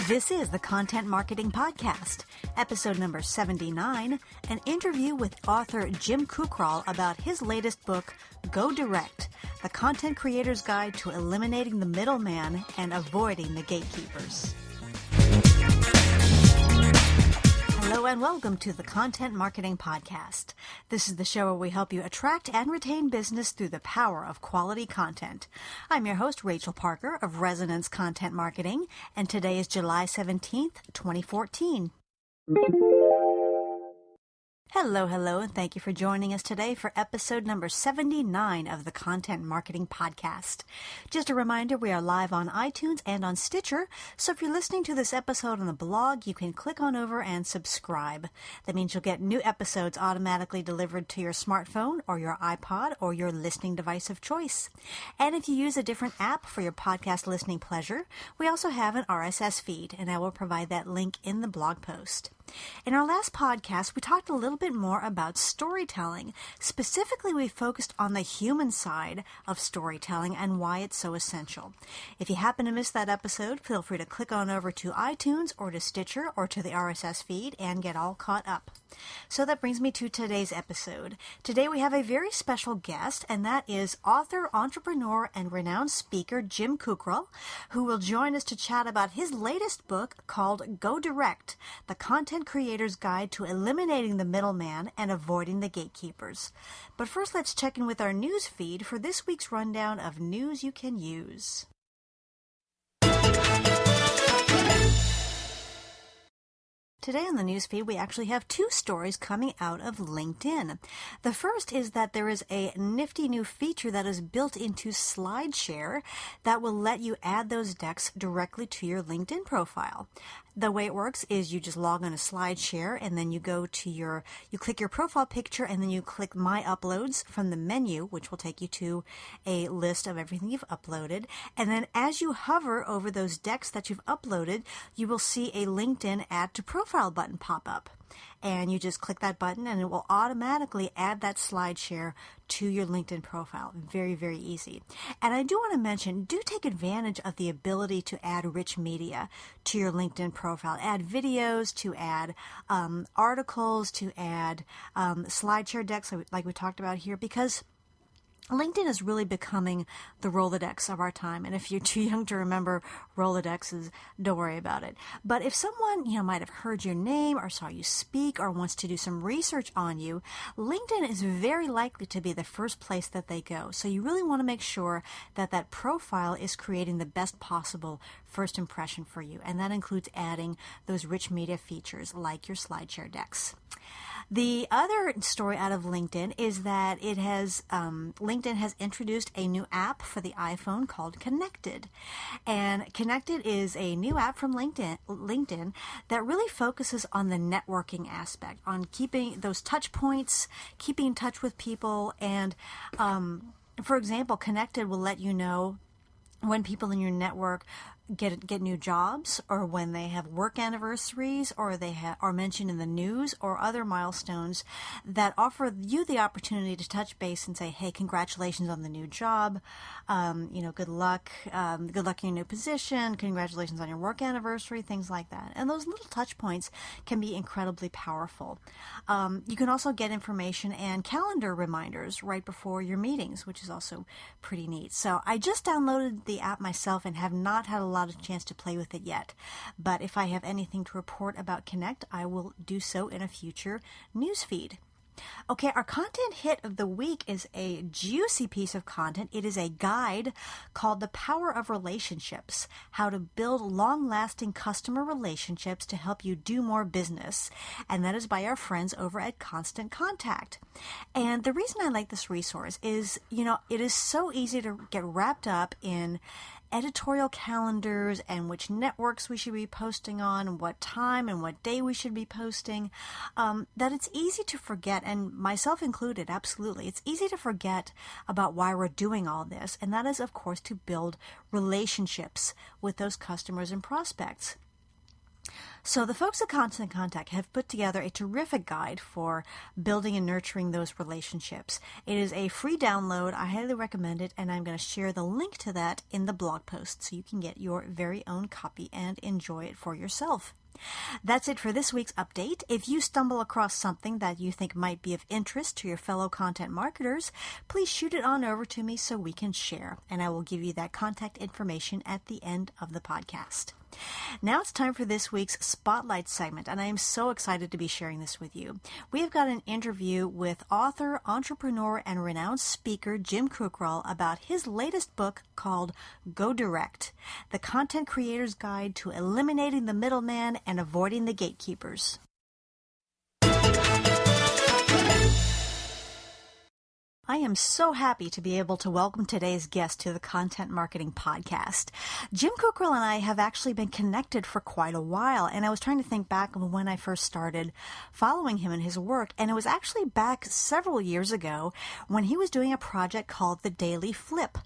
This is the Content Marketing Podcast, episode number 79, an interview with author Jim Kukral about his latest book, Go Direct, the Content Creator's Guide to Eliminating the Middleman and Avoiding the Gatekeepers. Hello and welcome to the Content Marketing Podcast. This is the show where we help you attract and retain business through the power of quality content. I'm your host, Rachel Parker of Resonance Content Marketing, and today is July 17th, 2014. Hello, and thank you for joining us today for episode number 79 of the Content Marketing Podcast. Just a reminder, we are live on iTunes and on Stitcher, so if you're listening to this episode on the blog, you can click on over and subscribe. That means you'll get new episodes automatically delivered to your smartphone or your iPod or your listening device of choice. And if you use a different app for your podcast listening pleasure, we also have an RSS feed, and I will provide that link in the blog post. In our last podcast, we talked a little bit more about storytelling. Specifically, we focused on the human side of storytelling and why it's so essential. If you happen to miss that episode, feel free to click on over to iTunes or to Stitcher or to the RSS feed and get all caught up. So that brings me to today's episode. Today we have a very special guest, and that is author, entrepreneur, and renowned speaker Jim Kukral, who will join us to chat about his latest book called Go Direct, the Content Creator's Guide to Eliminating the Middleman and Avoiding the Gatekeepers. But first, let's check in with our news feed for this week's rundown of news you can use. Today on the newsfeed, we actually have two stories coming out of LinkedIn. The first is that there is a nifty new feature that is built into SlideShare that will let you add those decks directly to your LinkedIn profile. The way it works is you just log on to SlideShare, and then you click your profile picture, and then you click My Uploads from the menu, which will take you to a list of everything you've uploaded. And then as you hover over those decks that you've uploaded, you will see a LinkedIn Add to Profile button pop up. And you just click that button and it will automatically add that SlideShare to your LinkedIn profile. Very, very easy. And I do want to mention, do take advantage of the ability to add rich media to your LinkedIn profile. Add videos, to add articles, to add SlideShare decks like we talked about here, because LinkedIn is really becoming the Rolodex of our time. And if you're too young to remember Rolodexes, don't worry about it. But if someone, might have heard your name or saw you speak or wants to do some research on you, LinkedIn is very likely to be the first place that they go. So you really want to make sure that that profile is creating the best possible first impression for you. And that includes adding those rich media features like your SlideShare decks. The other story out of LinkedIn is that LinkedIn has introduced a new app for the iPhone called Connected. And Connected is a new app from LinkedIn that really focuses on the networking aspect, on keeping those touch points, keeping in touch with people. And for example, Connected will let you know when people in your network get new jobs, or when they have work anniversaries, or they are mentioned in the news, or other milestones that offer you the opportunity to touch base and say, hey, congratulations on the new job, good luck in your new position, congratulations on your work anniversary, things like that. And those little touch points can be incredibly powerful. You can also get information and calendar reminders right before your meetings, which is also pretty neat. So I just downloaded the app myself and have not had a lot of chance to play with it yet. But if I have anything to report about Connect, I will do so in a future news feed. Okay, our content hit of the week is a juicy piece of content. It is a guide called The Power of Relationships, How to Build Long-Lasting Customer Relationships to Help You Do More Business. And that is by our friends over at Constant Contact. And the reason I like this resource is, it is so easy to get wrapped up in editorial calendars and which networks we should be posting on and what time and what day we should be posting, that it's easy to forget, and myself included, absolutely. It's easy to forget about why we're doing all this, and that is, of course, to build relationships with those customers and prospects. So the folks at Constant Contact have put together a terrific guide for building and nurturing those relationships. It is a free download. I highly recommend it, and I'm going to share the link to that in the blog post so you can get your very own copy and enjoy it for yourself. That's it for this week's update. If you stumble across something that you think might be of interest to your fellow content marketers, please shoot it on over to me so we can share, and I will give you that contact information at the end of the podcast. Now it's time for this week's Spotlight segment, and I am so excited to be sharing this with you. We have got an interview with author, entrepreneur, and renowned speaker Jim Kukral about his latest book called Go Direct, The Content Creator's Guide to Eliminating the Middleman and Avoiding the Gatekeepers. I am so happy to be able to welcome today's guest to the Content Marketing Podcast. Jim Kukral and I have actually been connected for quite a while, and I was trying to think back on when I first started following him and his work, and it was actually back several years ago when he was doing a project called The Daily Flip.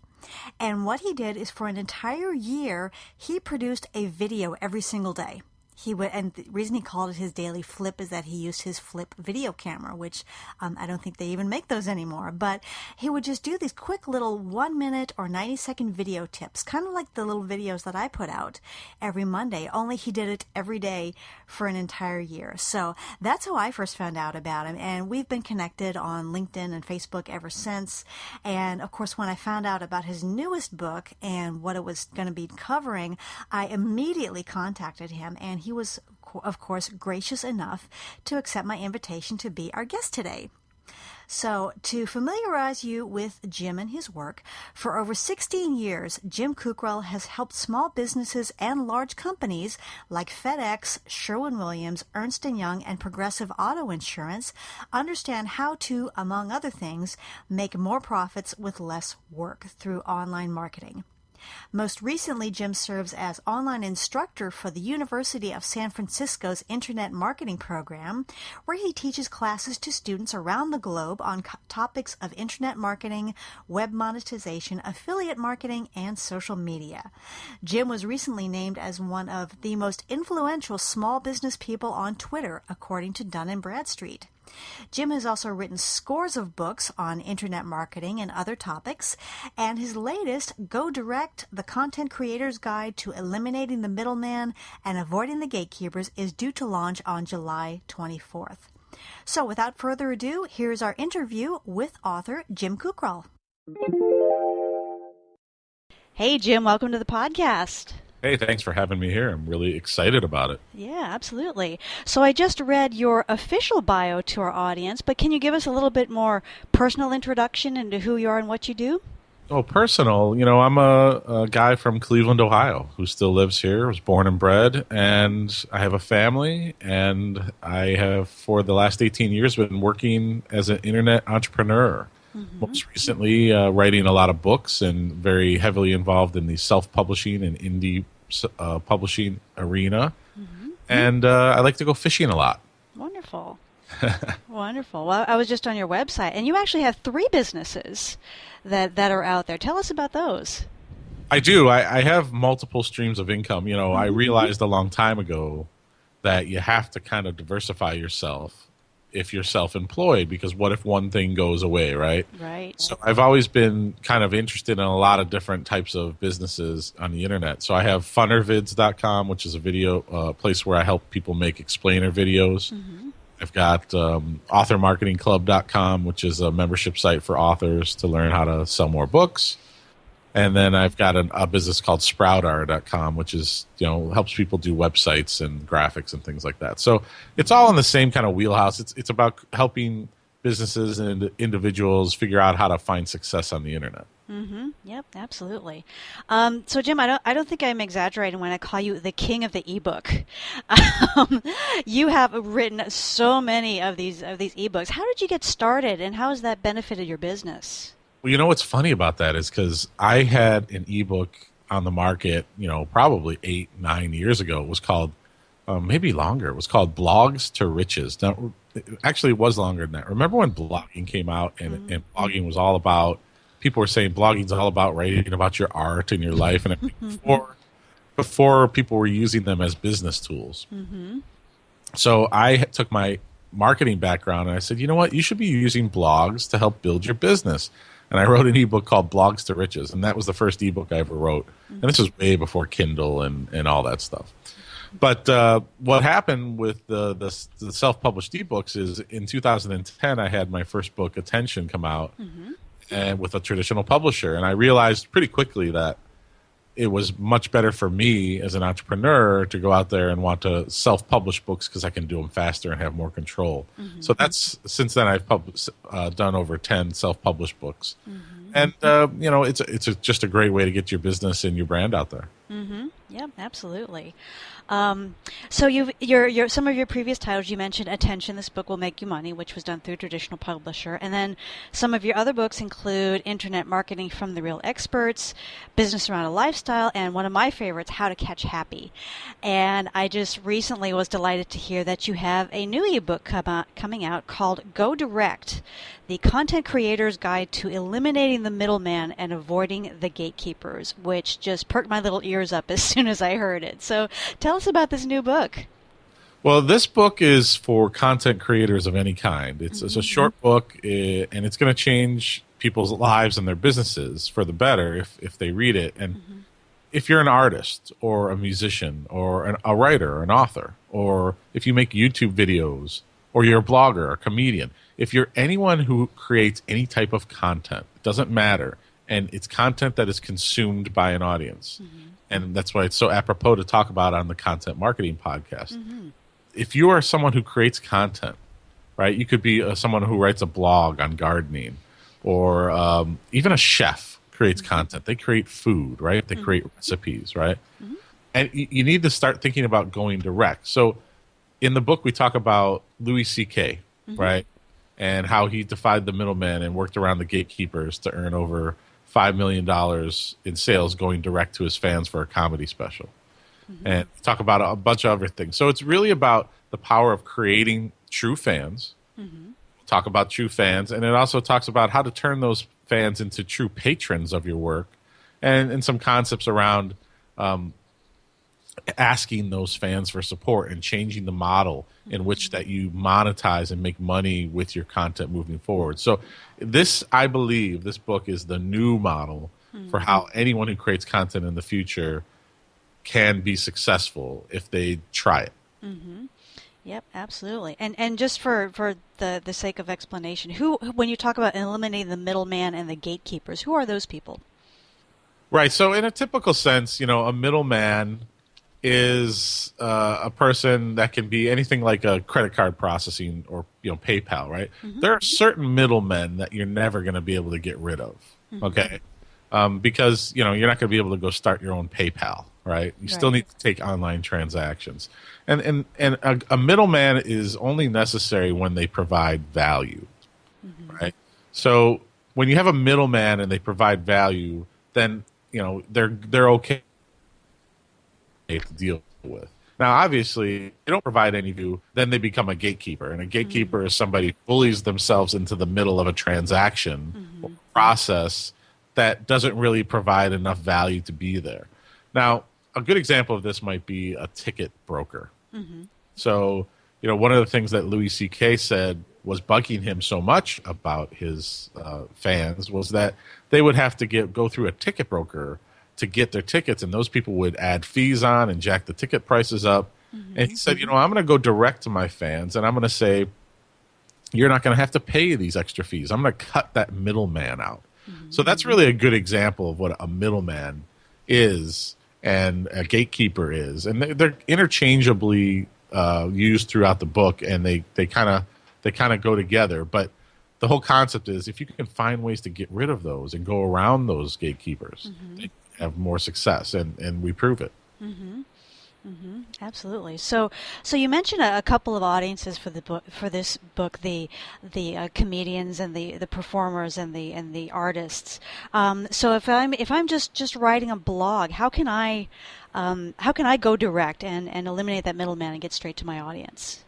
And what he did is for an entire year, he produced a video every single day. And the reason he called it his daily flip is that he used his flip video camera, which I don't think they even make those anymore. But he would just do these quick little 1 minute or 90-second video tips, kind of like the little videos that I put out every Monday, only he did it every day for an entire year. So that's how I first found out about him. And we've been connected on LinkedIn and Facebook ever since. And of course, when I found out about his newest book and what it was going to be covering, I immediately contacted him, and he was, of course, gracious enough to accept my invitation to be our guest today. So, to familiarize you with Jim and his work, for over 16 years, Jim Kukral has helped small businesses and large companies like FedEx, Sherwin-Williams, Ernst & Young, and Progressive Auto Insurance understand how to, among other things, make more profits with less work through online marketing. Most recently, Jim serves as online instructor for the University of San Francisco's Internet Marketing Program, where he teaches classes to students around the globe on topics of Internet marketing, web monetization, affiliate marketing, and social media. Jim was recently named as one of the most influential small business people on Twitter, according to Dun & Bradstreet. Jim has also written scores of books on internet marketing and other topics, and his latest, Go Direct, The Content Creator's Guide to Eliminating the Middleman and Avoiding the Gatekeepers, is due to launch on July 24th. So without further ado, here's our interview with author Jim Kukral. Hey, Jim, welcome to the podcast. Hey, thanks for having me here. I'm really excited about it. Yeah, absolutely. So I just read your official bio to our audience, but can you give us a little bit more personal introduction into who you are and what you do? Oh, personal. I'm a guy from Cleveland, Ohio, who still lives here. I was born and bred, and I have a family, and I have, for the last 18 years, been working as an internet entrepreneur. Mm-hmm. Most recently, writing a lot of books and very heavily involved in the self-publishing and indie publishing arena. Mm-hmm. And I like to go fishing a lot. Wonderful. Wonderful. Well, I was just on your website, and you actually have 3 businesses that are out there. Tell us about those. I do. I have multiple streams of income. Mm-hmm. I realized a long time ago that you have to kind of diversify yourself if you're self-employed, because what if one thing goes away, right? Right. So I've always been kind of interested in a lot of different types of businesses on the internet. So I have funnervids.com, which is a video place where I help people make explainer videos. Mm-hmm. I've got authormarketingclub.com, which is a membership site for authors to learn how to sell more books. And then I've got a business called sproutar.com, which is, helps people do websites and graphics and things like that. So it's all in the same kind of wheelhouse. It's about helping businesses and individuals figure out how to find success on the internet. Mm-hmm. Yep, absolutely. So Jim, I don't think I'm exaggerating when I call you the king of the ebook. You have written so many of these ebooks. How did you get started, and how has that benefited your business? Well, what's funny about that is because I had an ebook on the market, probably 8-9 years ago. It was called, maybe longer. It was called Blogs to Riches. Now, actually, it was longer than that. Remember when blogging came out and blogging was all about, people were saying blogging's all about writing about your art and your life and everything. before people were using them as business tools. Mm-hmm. So I took my marketing background and I said, you know what, you should be using blogs to help build your business. And I wrote an ebook called Blogs to Riches, and that was the first ebook I ever wrote. And this was way before Kindle and all that stuff. But what happened with the self-published ebooks is in 2010, I had my first book, Attention, come out and with a traditional publisher. And I realized pretty quickly that it was much better for me as an entrepreneur to go out there and want to self-publish books because I can do them faster and have more control. So that's since then I've done over 10 self-published books, and it's just a great way to get your business and your brand out there. Yeah, absolutely. So your some of your previous titles, you mentioned Attention, This Book Will Make You Money, which was done through a traditional publisher. And then some of your other books include Internet Marketing from the Real Experts, Business Around a Lifestyle, and one of my favorites, How to Catch Happy. And I just recently was delighted to hear that you have a new ebook coming out called Go Direct, The Content Creator's Guide to Eliminating the Middleman and Avoiding the Gatekeepers, which just perked my little ears up as soon as I heard it. So tell us about this new book. Well, this book is for content creators of any kind. It's a short book, and it's going to change people's lives and their businesses for the better if they read it. And if you're an artist or a musician or a writer or an author, or if you make YouTube videos or you're a blogger or a comedian, if you're anyone who creates any type of content, it doesn't matter. And it's content that is consumed by an audience. And that's why it's so apropos to talk about on the Content Marketing Podcast. If you are someone who creates content, right, you could be someone who writes a blog on gardening, or even a chef creates content. They create food, right? They create recipes, right? And you need to start thinking about going direct. So in the book, we talk about Louis C.K., right? And how he defied the middleman and worked around the gatekeepers to earn over $5 million in sales going direct to his fans for a comedy special. And talk about a bunch of other things. So it's really about the power of creating true fans. Talk about true fans. And it also talks about how to turn those fans into true patrons of your work, and some concepts around asking those fans for support and changing the model in which that you monetize and make money with your content moving forward. So I believe this book is the new model for how anyone who creates content in the future can be successful if they try it. Yep, absolutely. And just for the sake of explanation, when you talk about eliminating the middleman and the gatekeepers, who are those people? Right. So in a typical sense, a middleman is a person that can be anything like a credit card processing or PayPal, right? There are certain middlemen that you're never going to be able to get rid of, okay? Because you're not going to be able to go start your own PayPal, right? You still need to take online transactions, and a middleman is only necessary when they provide value, right? So when you have a middleman and they provide value, then they're okay to deal with. Now, obviously, if they don't provide any value, then they become a gatekeeper. And a gatekeeper is somebody who bullies themselves into the middle of a transaction or process that doesn't really provide enough value to be there. Now, a good example of this might be a ticket broker. So, one of the things that Louis C.K. said was bugging him so much about his fans was that they would have to go through a ticket broker to get their tickets, and those people would add fees on and jack the ticket prices up. And he said, I'm going to go direct to my fans, and I'm going to say, you're not going to have to pay these extra fees. I'm going to cut that middleman out. So that's really a good example of what a middleman is and a gatekeeper is. And they're interchangeably used throughout the book, and they kind of go together. But the whole concept is if you can find ways to get rid of those and go around those gatekeepers, they have more success, and we prove it. Absolutely. So you mentioned a couple of audiences for the book, for this book, the comedians and the performers and the artists. So if I'm just writing a blog, how can I go direct and eliminate that middleman and get straight to my audience?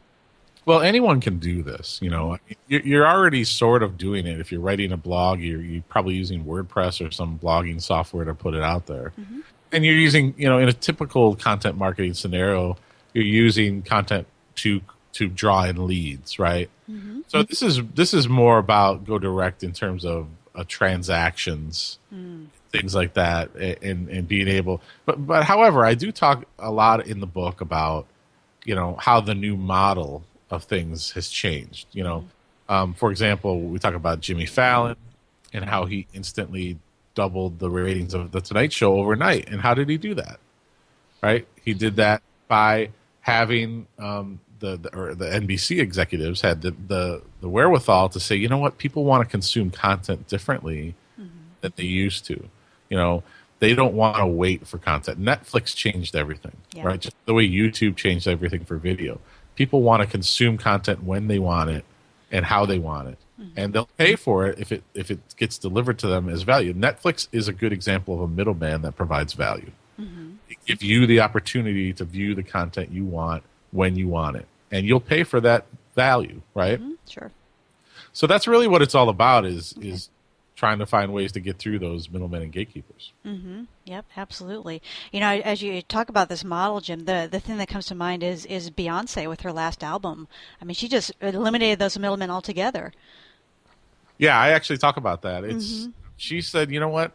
Well, anyone can do this. You're already sort of doing it. If you're writing a blog, you're probably using WordPress or some blogging software to put it out there. And you're using, in a typical content marketing scenario, you're using content to draw in leads, right? Mm-hmm. So this is more about go direct in terms of transactions, things like that, and being able. But however, I do talk a lot in the book about how the new model of things has changed. For example, we talk about Jimmy Fallon and how he instantly doubled the ratings of the Tonight Show overnight. And how did he do that? Right? He did that by having the NBC executives had the wherewithal to say, you know what, people want to consume content differently than they used to. They don't want to wait for content. Netflix changed everything, right? Just the way YouTube changed everything for video. People want to consume content when they want it and how they want it. And they'll pay for it if it gets delivered to them as value. Netflix is a good example of a middleman that provides value. They give you the opportunity to view the content you want when you want it, and you'll pay for that value, right? Sure. So that's really what it's all about is trying to find ways to get through those middlemen and gatekeepers. Yep, absolutely. As you talk about this model, Jim, the thing that comes to mind is Beyonce with her last album. I mean, she just eliminated those middlemen altogether. Yeah, I actually talk about that. She said, you know what?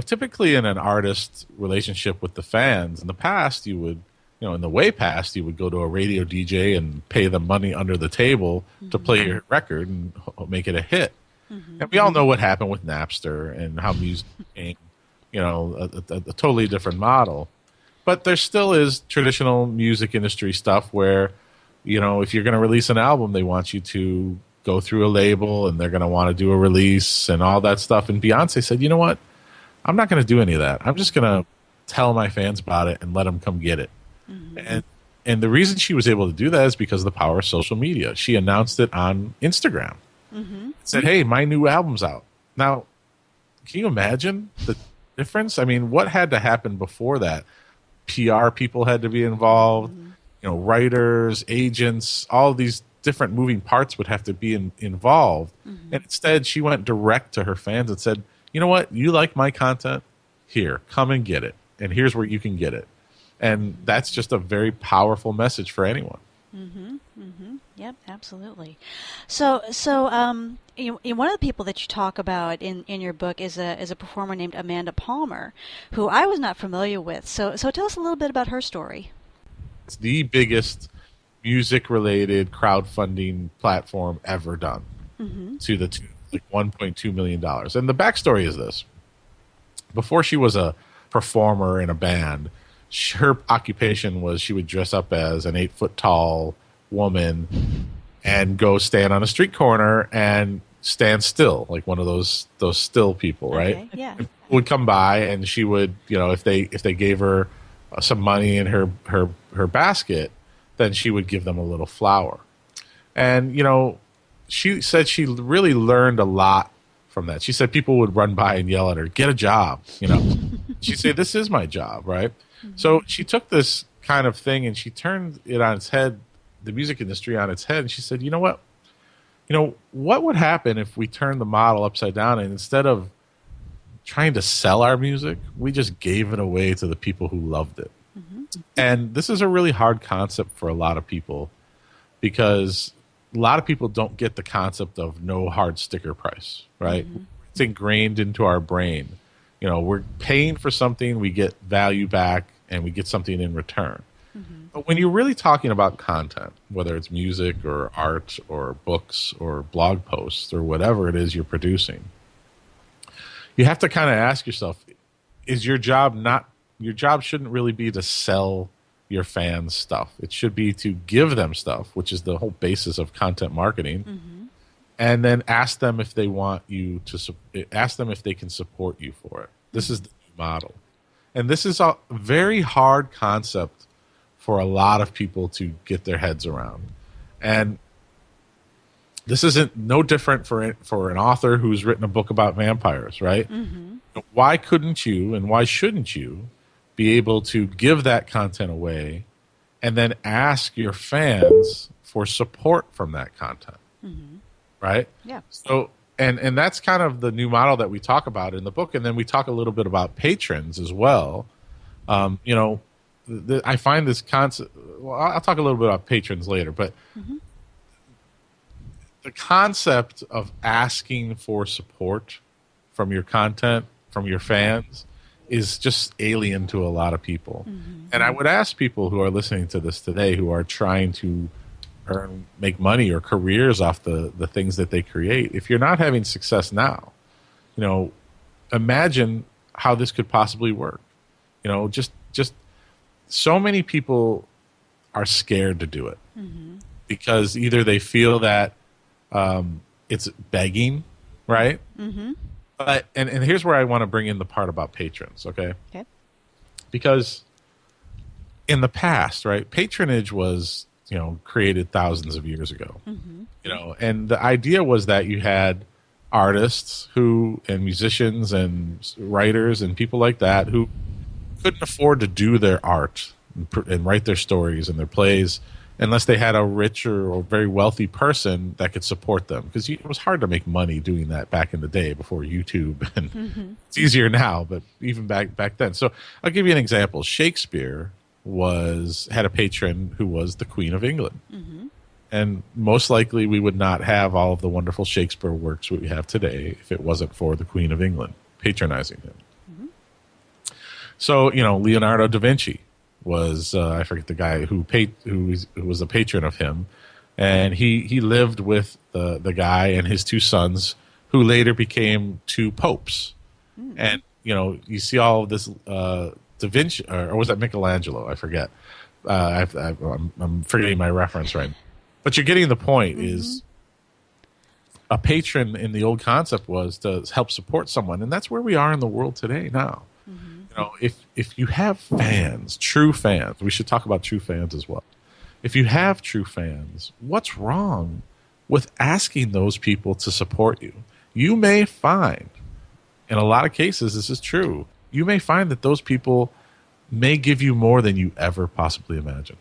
Typically in an artist relationship with the fans, in the past you would, in the way past, you would go to a radio DJ and pay them money under the table to play your record and make it a hit. And we all know what happened with Napster and how music became, a totally different model. But there still is traditional music industry stuff where, if you're going to release an album, they want you to go through a label and they're going to want to do a release and all that stuff. And Beyonce said, you know what? I'm not going to do any of that. I'm just going to tell my fans about it and let them come get it. And the reason she was able to do that is because of the power of social media. She announced it on Instagram. Said, hey, my new album's out. Now, can you imagine the difference? I mean, what had to happen before that? PR people had to be involved, writers, agents, all these different moving parts would have to be involved. And instead, she went direct to her fans and said, you know what? You like my content? Here, come and get it. And here's where you can get it. And that's just a very powerful message for anyone. Yep, absolutely. So, one of the people that you talk about in your book is a performer named Amanda Palmer, who I was not familiar with. So tell us a little bit about her story. It's the biggest music-related crowdfunding platform ever done, to the tune of $1.2 million. And the backstory is this: before she was a performer in a band, her occupation was she would dress up as an 8-foot tall woman and go stand on a street corner and stand still, like one of those still people, right? Okay, yeah. And people would come by and she would, if they gave her some money in her basket, then she would give them a little flower. And she said she really learned a lot from that. She said people would run by and yell at her, "Get a job," She'd say, "This is my job," right? So she took this kind of thing and she turned it on its head, the music industry on its head, and she said, you know what? What would happen if we turned the model upside down and instead of trying to sell our music, we just gave it away to the people who loved it? And this is a really hard concept for a lot of people because a lot of people don't get the concept of no hard sticker price, right? It's ingrained into our brain. We're paying for something, we get value back, and we get something in return. But when you're really talking about content, whether it's music or art or books or blog posts or whatever it is you're producing, you have to kind of ask yourself, is your job shouldn't really be to sell your fans stuff. It should be to give them stuff, which is the whole basis of content marketing. And then ask them if they want you to ask them if they can support you for it. This is the new model. And this is a very hard concept for a lot of people to get their heads around. And this isn't no different for an author who's written a book about vampires, right? Why couldn't you and why shouldn't you be able to give that content away and then ask your fans for support from that content? Right? Yeah. So, And that's kind of the new model that we talk about in the book, and then we talk a little bit about patrons as well. You know, I find this concept. Well, I'll talk a little bit about patrons later, but the concept of asking for support from your content, from your fans, is just alien to a lot of people. And I would ask people who are listening to this today, who are trying to make money or careers off the things that they create, if you're not having success now, you know, imagine how this could possibly work. You know, just so many people are scared to do it because either they feel that it's begging, right? But and here's where I want to bring in the part about patrons, okay? Because in the past, right, patronage was, you know, created thousands of years ago. You know, and the idea was that you had artists and musicians and writers and people like that who couldn't afford to do their art and write their stories and their plays unless they had a rich or very wealthy person that could support them. Because it was hard to make money doing that back in the day before YouTube. And it's easier now, but even back then. So I'll give you an example. Shakespeare had a patron who was the Queen of England. And most likely we would not have all of the wonderful Shakespeare works we have today if it wasn't for the Queen of England patronizing him. So, you know, Leonardo da Vinci was, I forget the guy who was a patron of him. And he lived with the guy and his two sons, who later became two popes. And, you know, you see all of this Da Vinci, or was that Michelangelo? I forget. I'm forgetting my reference right now. But you're getting the point. Is a patron in the old concept was to help support someone, and that's where we are in the world today now. You know, if you have fans, true fans, we should talk about true fans as well. If you have true fans, what's wrong with asking those people to support you? You may find, in a lot of cases, this is true, you may find that those people may give you more than you ever possibly imagined.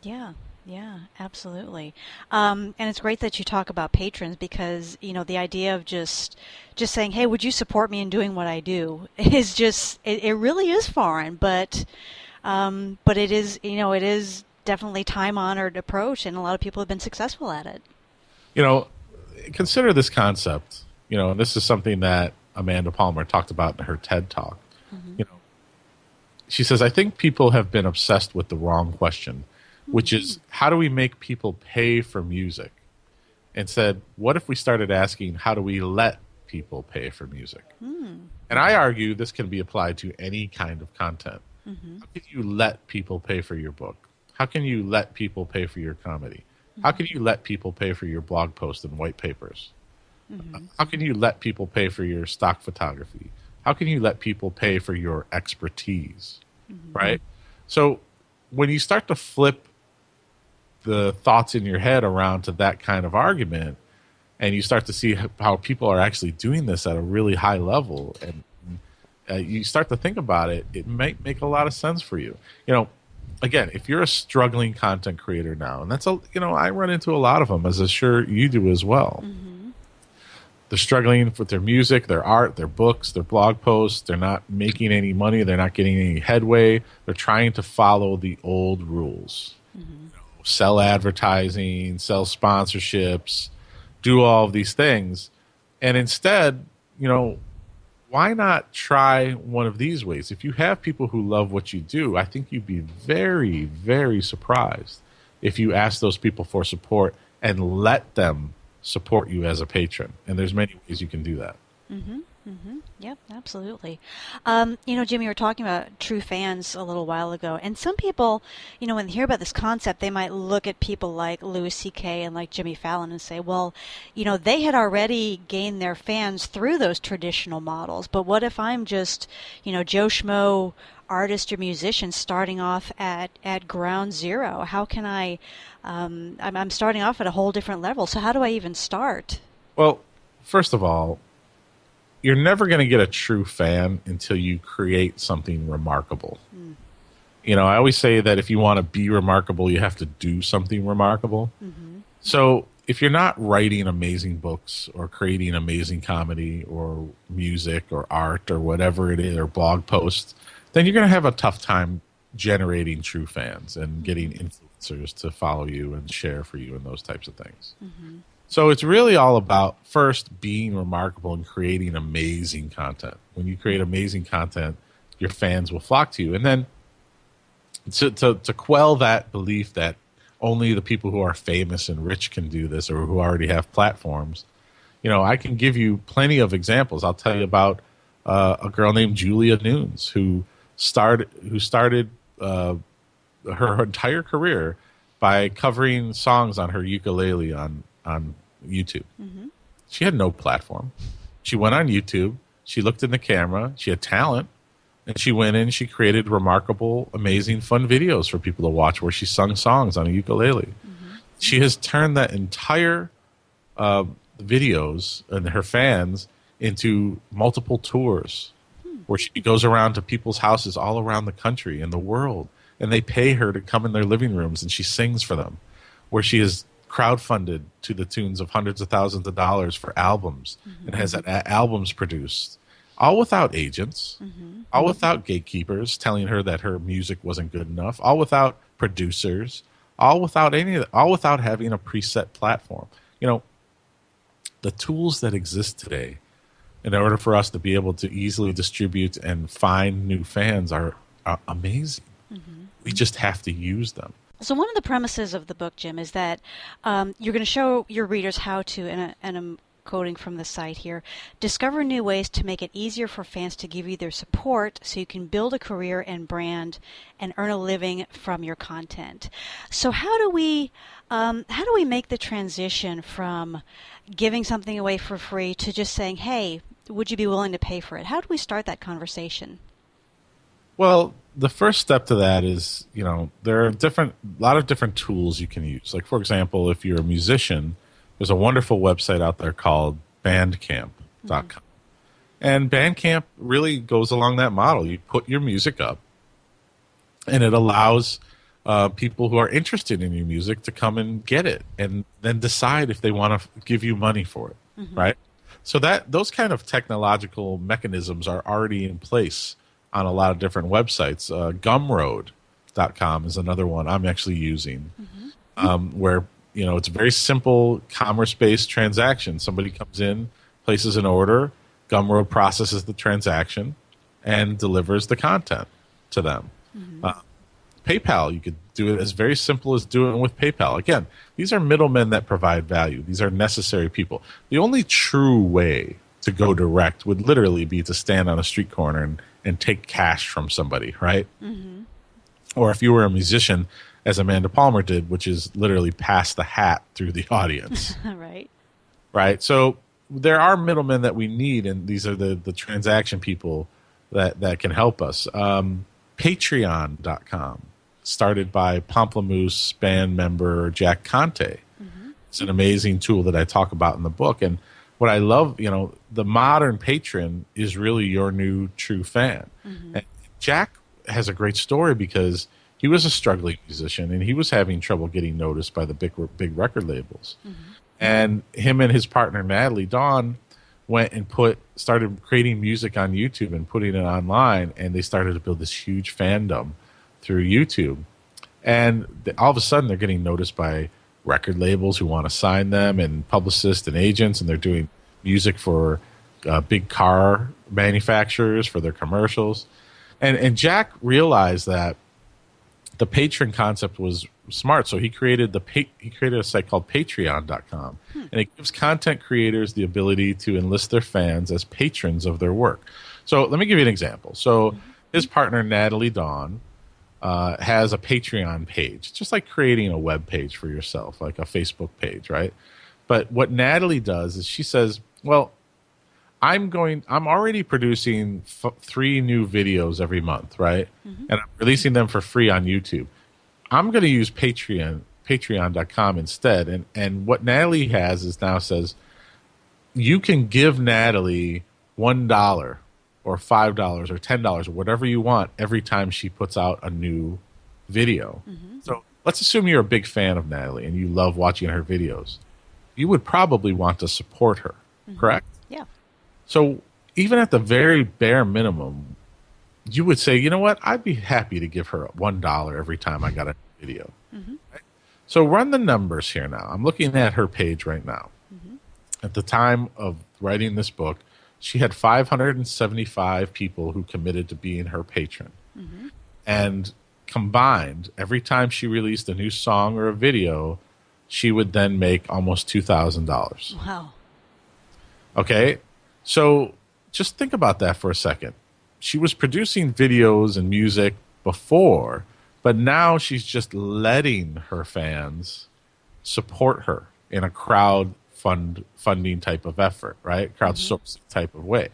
Yeah, absolutely. And it's great that you talk about patrons, because, you know, the idea of just saying, hey, would you support me in doing what I do, is just, it really is foreign, but it is, you know, it is definitely time-honored approach, and a lot of people have been successful at it. You know, consider this concept, you know, and this is something that Amanda Palmer talked about in her TED Talk. You know, she says, I think people have been obsessed with the wrong question, which is, how do we make people pay for music? And said, what if we started asking, how do we let people pay for music? And I argue this can be applied to any kind of content. How can you let people pay for your book? How can you let people pay for your comedy? How can you let people pay for your blog posts and white papers? How can you let people pay for your stock photography? How can you let people pay for your expertise? Right? So when you start to flip the thoughts in your head around to that kind of argument, and you start to see how people are actually doing this at a really high level, and you start to think about it, it might make a lot of sense for you. You know, again, if you're a struggling content creator now, and you know, I run into a lot of them, as I'm sure you do as well. They're struggling with their music, their art, their books, their blog posts. They're not making any money. They're not getting any headway. They're trying to follow the old rules. Sell advertising, sell sponsorships, do all of these things. And instead, you know, why not try one of these ways? If you have people who love what you do, I think you'd be very, very surprised if you ask those people for support and let them support you as a patron. And there's many ways you can do that. Yep, absolutely. You know, Jim, you were talking about true fans a little while ago, and some people, you know, when they hear about this concept, they might look at people like Louis C.K. and like Jimmy Fallon and say, well, you know, they had already gained their fans through those traditional models, but what if I'm just, you know, Joe Schmo artist or musician starting off at ground zero? How can I'm starting off at a whole different level, so how do I even start? Well, first of all, you're never going to get a true fan until you create something remarkable. You know, I always say that if you want to be remarkable, you have to do something remarkable. So if you're not writing amazing books or creating amazing comedy or music or art or whatever it is, or blog posts, then you're going to have a tough time generating true fans and getting influencers to follow you and share for you and those types of things. Mm-hmm. So it's really all about first being remarkable and creating amazing content. When you create amazing content, your fans will flock to you. And then to quell that belief that only the people who are famous and rich can do this or who already have platforms, I can give you plenty of examples. I'll tell you about a girl named Julia Nunes who started her entire career by covering songs on her ukulele on YouTube. Mm-hmm. She had no platform. She went on YouTube. She looked in the camera. She had talent. And she went in, she created remarkable, amazing, fun videos for people to watch where she sung songs on a ukulele. Mm-hmm. She has turned that entire videos and her fans into multiple tours where she goes around to people's houses all around the country and the world. And they pay her to come in their living rooms and she sings for them. Where she has crowdfunded to the tunes of hundreds of thousands of dollars for albums and has albums produced. All without agents, all without gatekeepers telling her that her music wasn't good enough, all without producers, all without all without having a preset platform. The tools that exist today, in order for us to be able to easily distribute and find new fans, are amazing. Mm-hmm. We just have to use them. So one of the premises of the book, Jim, is that you're going to show your readers how to, and I'm quoting from the site here, discover new ways to make it easier for fans to give you their support so you can build a career and brand and earn a living from your content. So how do we make the transition from giving something away for free to just saying, hey, would you be willing to pay for it? How do we start that conversation? Well, the first step to that is, there are a lot of different tools you can use. Like, for example, if you're a musician, there's a wonderful website out there called Bandcamp.com. Mm-hmm. And Bandcamp really goes along that model. You put your music up, and it allows people who are interested in your music to come and get it and then decide if they want to give you money for it, right? So those kind of technological mechanisms are already in place on a lot of different websites. Gumroad.com is another one I'm actually using, where it's a very simple commerce-based transaction. Somebody comes in, places an order, Gumroad processes the transaction, and delivers the content to them. PayPal, you could do it as very simple as doing it with PayPal. Again, these are middlemen that provide value. These are necessary people. The only true way to go direct would literally be to stand on a street corner and take cash from somebody, right? Mm-hmm. Or if you were a musician, as Amanda Palmer did, which is literally pass the hat through the audience. Right? So there are middlemen that we need, and these are the transaction people that can help us. Patreon.com, started by Pomplamoose band member Jack Conte. It's an amazing tool that I talk about in the book. And what I love, the modern patron is really your new true fan. And Jack has a great story because he was a struggling musician and he was having trouble getting noticed by the big record labels. And him and his partner Natalie Dawn went and started creating music on YouTube and putting it online, and they started to build this huge fandom through YouTube. And all of a sudden, they're getting noticed by record labels who want to sign them, and publicists and agents, and they're doing music for big car manufacturers for their commercials. And Jack realized that the patron concept was smart, so he created a site called Patreon.com, and it gives content creators the ability to enlist their fans as patrons of their work. So let me give you an example. So his partner Natalie Dawn has a Patreon page, just like creating a web page for yourself, like a Facebook page, right? But what Natalie does is she says, well, I'm already producing 3 new videos every month, right? And I'm releasing them for free on YouTube. I'm going to use Patreon.com instead. And what Natalie has is now says, you can give Natalie $1 or $5 or $10 or whatever you want every time she puts out a new video. So let's assume you're a big fan of Natalie and you love watching her videos. you would probably want to support her, correct? Yeah. So even at the very bare minimum, you would say, you know what, I'd be happy to give her $1 every time I got a video. Right? So run the numbers here now. I'm looking at her page right now. At the time of writing this book, she had 575 people who committed to being her patron. And combined, every time she released a new song or a video, she would then make almost $2,000. Wow. Okay? So just think about that for a second. She was producing videos and music before, but now she's just letting her fans support her in a funding type of effort, right? Crowdsourcing type of way.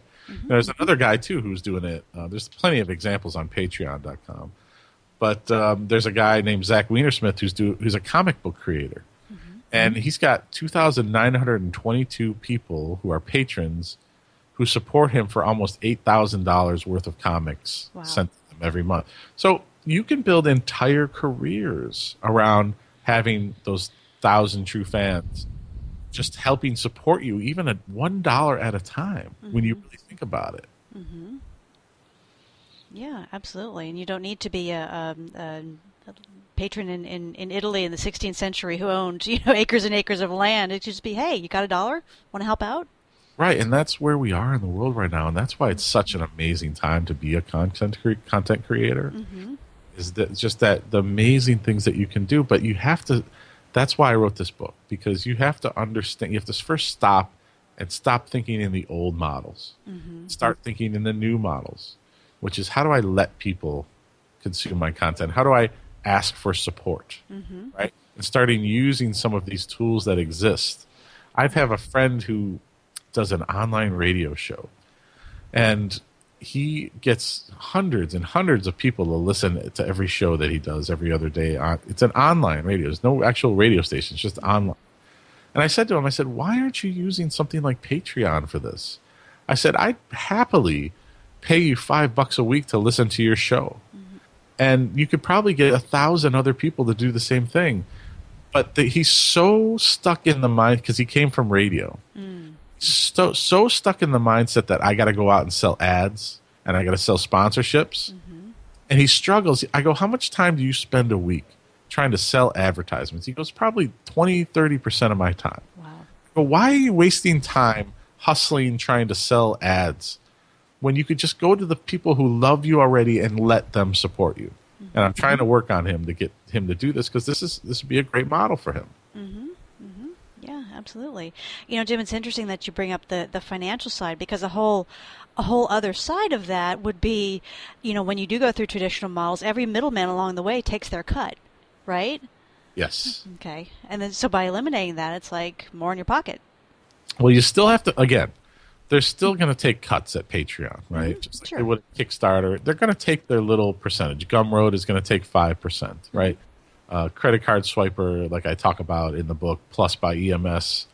There's another guy, too, who's doing it. There's plenty of examples on Patreon.com. But there's a guy named Zach Wienersmith who's a comic book creator. And he's got 2,922 people who are patrons who support him for almost $8,000 worth of comics sent to them every month. So you can build entire careers around having those 1,000 true fans just helping support you, even at $1 at a time, when you really think about it. Yeah, absolutely. And you don't need to be a patron in Italy in the 16th century who owned acres and acres of land. It should just be, hey, you got $1? Want to help out? Right, and that's where we are in the world right now, and that's why it's such an amazing time to be a content creator. Is that just that the amazing things that you can do, but you have to. That's why I wrote this book, because you have to understand. You have to first stop thinking in the old models. Start thinking in the new models, which is, how do I let people consume my content? How do I ask for support? Right, and starting using some of these tools that exist. I have a friend who does an online radio show, and he gets hundreds and hundreds of people to listen to every show that he does every other day. It's an online radio. There's no actual radio station. It's just online. And I said to him, why aren't you using something like Patreon for this? I said, I'd happily pay you $5 a week to listen to your show. And you could probably get 1,000 other people to do the same thing. But he's so stuck in the mind, because he came from radio. So stuck in the mindset that I got to go out and sell ads and I got to sell sponsorships. And he struggles. I go, how much time do you spend a week trying to sell advertisements? He goes, probably 20-30% of my time. Wow. I go, why are you wasting time hustling, trying to sell ads, when you could just go to the people who love you already and let them support you? And I'm trying to work on him to get him to do this, because this would be a great model for him. Yeah, absolutely. Jim, it's interesting that you bring up the financial side, because a whole other side of that would be, when you do go through traditional models, every middleman along the way takes their cut, right? Yes. Okay. And then so by eliminating that, it's like more in your pocket. Well, you still have to, again, they're still going to take cuts at Patreon, right? Just like they would at Kickstarter. They're going to take their little percentage. Gumroad is going to take 5%, right? Credit card swiper, like I talk about in the book, Plus by EMS,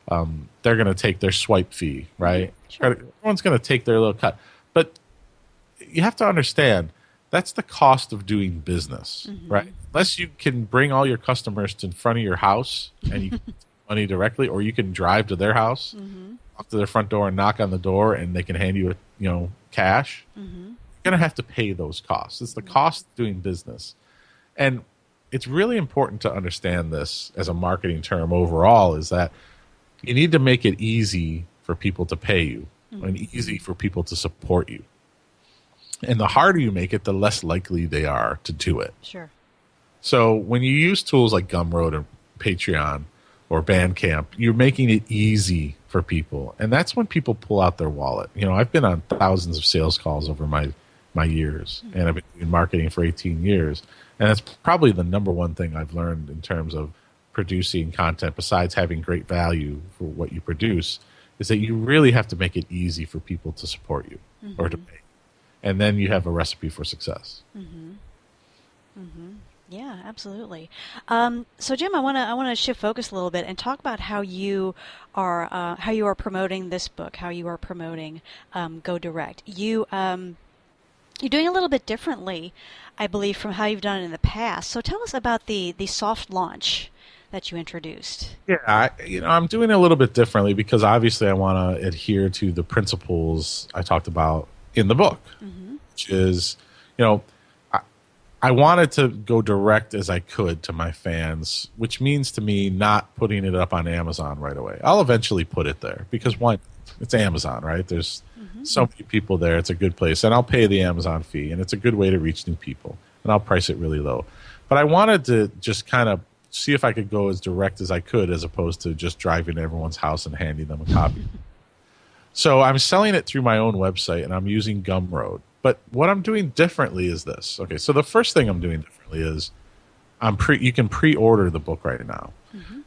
they're going to take their swipe fee, right? Everyone's going to take their little cut. But you have to understand, that's the cost of doing business, right? Unless you can bring all your customers to in front of your house and you can get money directly, or you can drive to their house, walk to their front door and knock on the door, and they can hand you cash. You're going to have to pay those costs. It's the cost of doing business. And it's really important to understand this as a marketing term overall, is that you need to make it easy for people to pay you and easy for people to support you. And the harder you make it, the less likely they are to do it. Sure. So when you use tools like Gumroad or Patreon or Bandcamp, you're making it easy for people. And that's when people pull out their wallet. I've been on thousands of sales calls over my years, and I've been doing marketing for 18 years. And that's probably the number one thing I've learned in terms of producing content, besides having great value for what you produce, is that you really have to make it easy for people to support you or to pay. And then you have a recipe for success. Yeah, absolutely. So, Jim, I want to shift focus a little bit and talk about how you are promoting this book, how you are promoting Go Direct. You're doing a little bit differently, I believe, from how you've done it in the past. So tell us about the soft launch that you introduced. Yeah, I'm doing it a little bit differently because obviously I want to adhere to the principles I talked about in the book, which is, you know, I wanted to go direct as I could to my fans, which means to me not putting it up on Amazon right away. I'll eventually put it there because one, it's Amazon, right? There's so many people there. It's a good place, and I'll pay the Amazon fee, and it's a good way to reach new people, and I'll price it really low. But I wanted to just kind of see if I could go as direct as I could as opposed to just driving to everyone's house and handing them a copy. So I'm selling it through my own website, and I'm using Gumroad. But what I'm doing differently is this. Okay, so the first thing I'm doing differently is you can pre-order the book right now.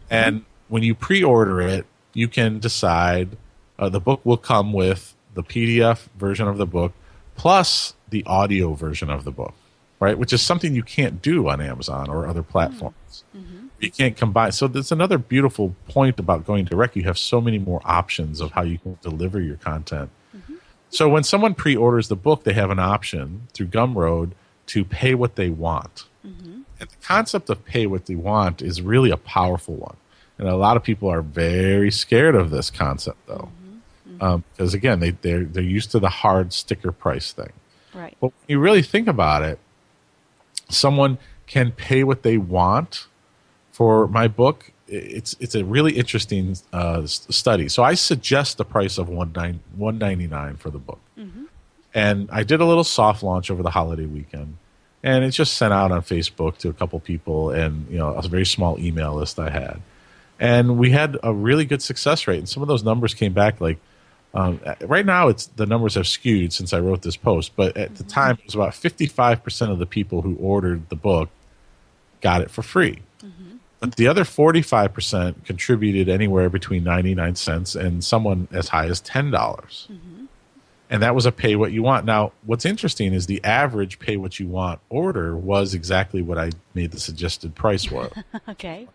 And when you pre-order it, you can decide the book will come with the PDF version of the book plus the audio version of the book, right? Which is something you can't do on Amazon or other platforms. You can't combine. So there's another beautiful point about going direct. You have so many more options of how you can deliver your content. So when someone pre-orders the book, they have an option through Gumroad to pay what they want. And the concept of pay what they want is really a powerful one. And a lot of people are very scared of this concept, though. Because, again, they're used to the hard sticker price thing. Right. But when you really think about it, someone can pay what they want for my book. It's a really interesting study. So I suggest the price of $199 for the book. And I did a little soft launch over the holiday weekend. And it's just sent out on Facebook to a couple people and a very small email list I had. And we had a really good success rate. And some of those numbers came back like, right now the numbers have skewed since I wrote this post. But at the time, it was about 55% of the people who ordered the book got it for free. But the other 45% contributed anywhere between 99 cents and someone as high as $10. And that was a pay what you want. Now, what's interesting is the average pay what you want order was exactly what I made the suggested price was. Okay.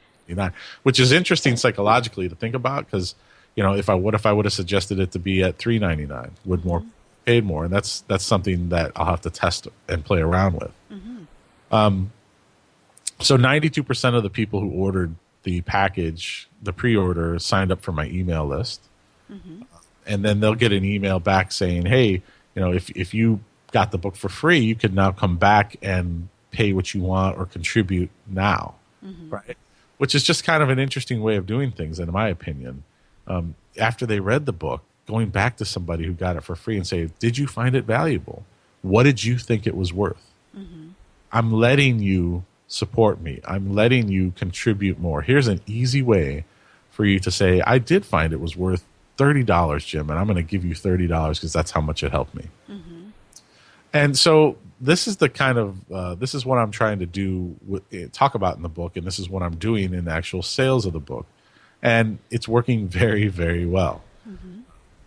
Which is interesting psychologically to think about because, if I would have suggested it to be at $3.99, would more paid more, and that's something that I'll have to test and play around with. So 92% of the people who ordered the package, the pre-order, signed up for my email list. And then they'll get an email back saying, hey, if you got the book for free, you can now come back and pay what you want or contribute now. Right? Which is just kind of an interesting way of doing things, in my opinion. After they read the book, going back to somebody who got it for free and say, did you find it valuable? What did you think it was worth? I'm letting you support me. I'm letting you contribute more. Here's an easy way for you to say, I did find it was worth $30, Jim, and I'm going to give you $30 because that's how much it helped me. And so this is the kind of this is what I'm trying to do talk about in the book, and this is what I'm doing in the actual sales of the book, and it's working very, very well.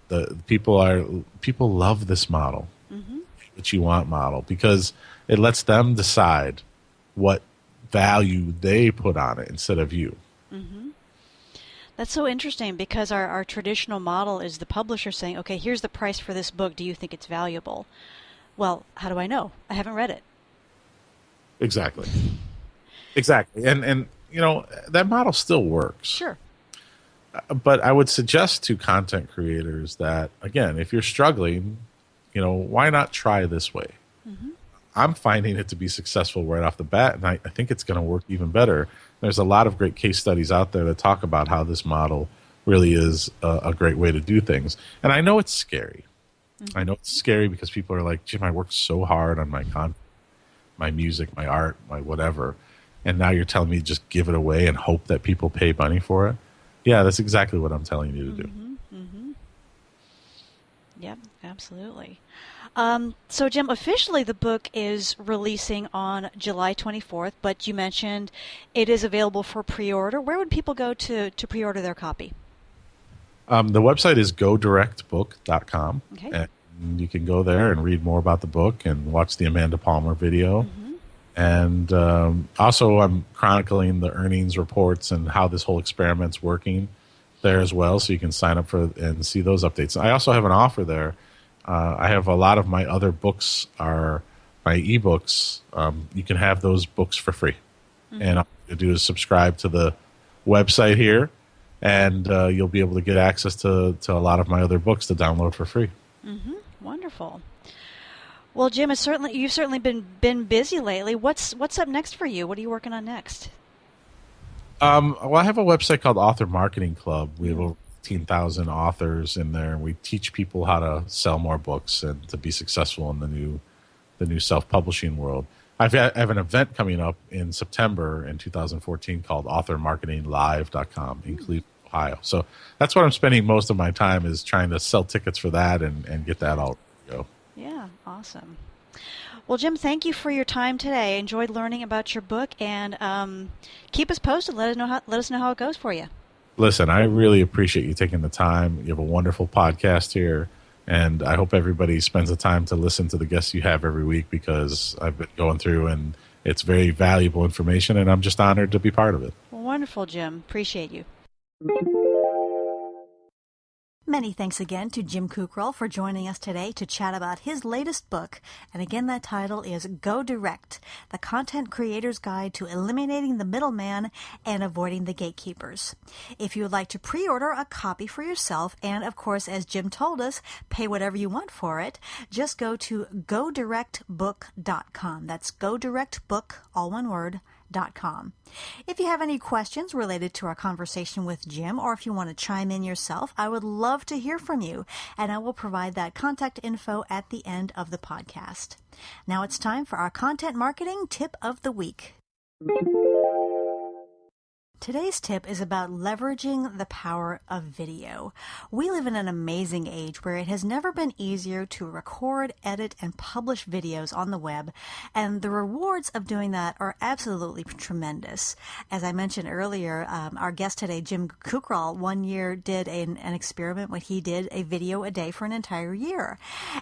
The people love this model, what you want model, because it lets them decide what value they put on it instead of you. That's so interesting because our traditional model is the publisher saying, okay, here's the price for this book. Do you think it's valuable? Well, how do I know? I haven't read it. Exactly. And that model still works. Sure. But I would suggest to content creators that, again, if you're struggling, why not try this way? I'm finding it to be successful right off the bat, and I think it's going to work even better. There's a lot of great case studies out there that talk about how this model really is a great way to do things. And I know it's scary. I know it's scary because people are like, Jim, I worked so hard on my content, my music, my art, my whatever, and now you're telling me to just give it away and hope that people pay money for it? Yeah, that's exactly what I'm telling you to do. Yep, absolutely. So, Jim, officially the book is releasing on July 24th, but you mentioned it is available for pre-order. Where would people go to pre-order their copy? The website is godirectbook.com. Okay. And you can go there and read more about the book and watch the Amanda Palmer video. And also I'm chronicling the earnings reports and how this whole experiment's working there as well, so you can sign up for and see those updates. I also have an offer there. I have a lot of my other books are my ebooks. You can have those books for free. And all you do is subscribe to the website here, and you'll be able to get access to a lot of my other books to download for free. Mm-hmm. Wonderful. Well, Jim, you've certainly been busy lately. What's up next for you? What are you working on next? Well, I have a website called Author Marketing Club. We have over 18,000 authors in there, and we teach people how to sell more books and to be successful in the new self-publishing world. I have an event coming up in September in 2014 called authormarketinglive.com in Cleveland, Ohio. So that's what I'm spending most of my time, is trying to sell tickets for that and get that all go. Yeah, awesome. Well, Jim, thank you for your time today. I enjoyed learning about your book, and keep us posted. Let us know how it goes for you. Listen, I really appreciate you taking the time. You have a wonderful podcast here, and I hope everybody spends the time to listen to the guests you have every week, because I've been going through, and it's very valuable information, and I'm just honored to be part of it. Well, wonderful, Jim. Appreciate you. Many thanks again to Jim Kukral for joining us today to chat about his latest book. And again, that title is Go Direct, the Content Creator's Guide to Eliminating the Middleman and Avoiding the Gatekeepers. If you would like to pre-order a copy for yourself, and of course, as Jim told us, pay whatever you want for it, just go to godirectbook.com. That's godirectbook, all one word, .com. If you have any questions related to our conversation with Jim, or if you want to chime in yourself, I would love to hear from you, and I will provide that contact info at the end of the podcast. Now it's time for our content marketing tip of the week. Today's tip is about leveraging the power of video. We live in an amazing age where it has never been easier to record, edit, and publish videos on the web, and the rewards of doing that are absolutely tremendous. As I mentioned earlier, our guest today, Jim Kukral, one year did an experiment when he did a video a day for an entire year,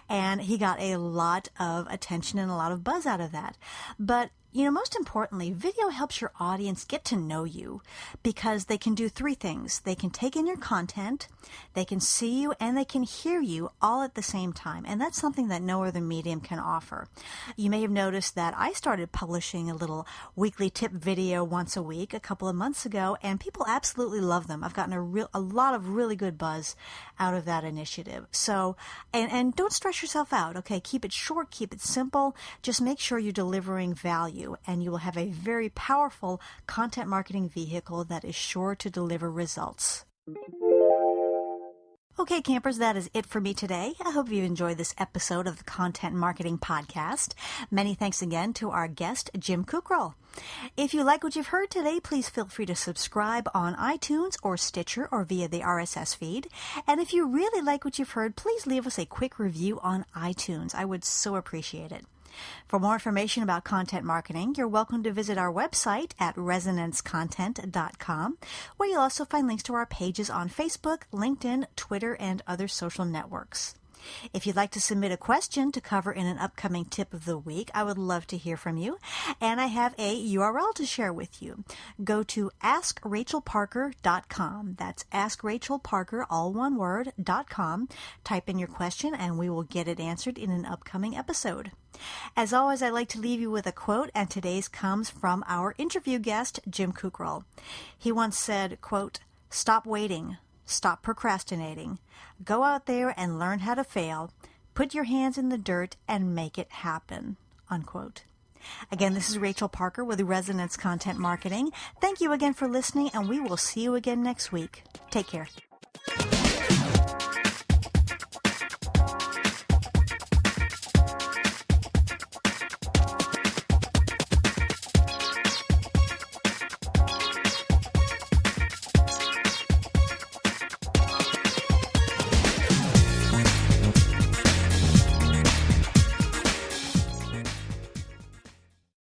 and he got a lot of attention and a lot of buzz out of that. But most importantly, video helps your audience get to know you, because they can do three things. They can take in your content, they can see you, and they can hear you all at the same time. And that's something that no other medium can offer. You may have noticed that I started publishing a little weekly tip video once a week a couple of months ago, and people absolutely love them. I've gotten a lot of really good buzz out of that initiative. So, and don't stress yourself out, okay? Keep it short, keep it simple. Just make sure you're delivering value, and you will have a very powerful content marketing vehicle that is sure to deliver results. Okay, campers, that is it for me today. I hope you enjoyed this episode of the Content Marketing Podcast. Many thanks again to our guest, Jim Kukral. If you like what you've heard today, please feel free to subscribe on iTunes or Stitcher or via the RSS feed. And if you really like what you've heard, please leave us a quick review on iTunes. I would so appreciate it. For more information about content marketing, you're welcome to visit our website at resonancecontent.com, where you'll also find links to our pages on Facebook, LinkedIn, Twitter, and other social networks. If you'd like to submit a question to cover in an upcoming tip of the week, I would love to hear from you. And I have a URL to share with you. Go to AskRachelParker.com. That's AskRachelParker, all one word, .com. Type in your question and we will get it answered in an upcoming episode. As always, I'd like to leave you with a quote, and today's comes from our interview guest, Jim Kukral. He once said, quote, "Stop waiting. Stop procrastinating. Go out there and learn how to fail. Put your hands in the dirt and make it happen." Unquote. Again, this is Rachel Parker with Resonance Content Marketing. Thank you again for listening, and we will see you again next week. Take care.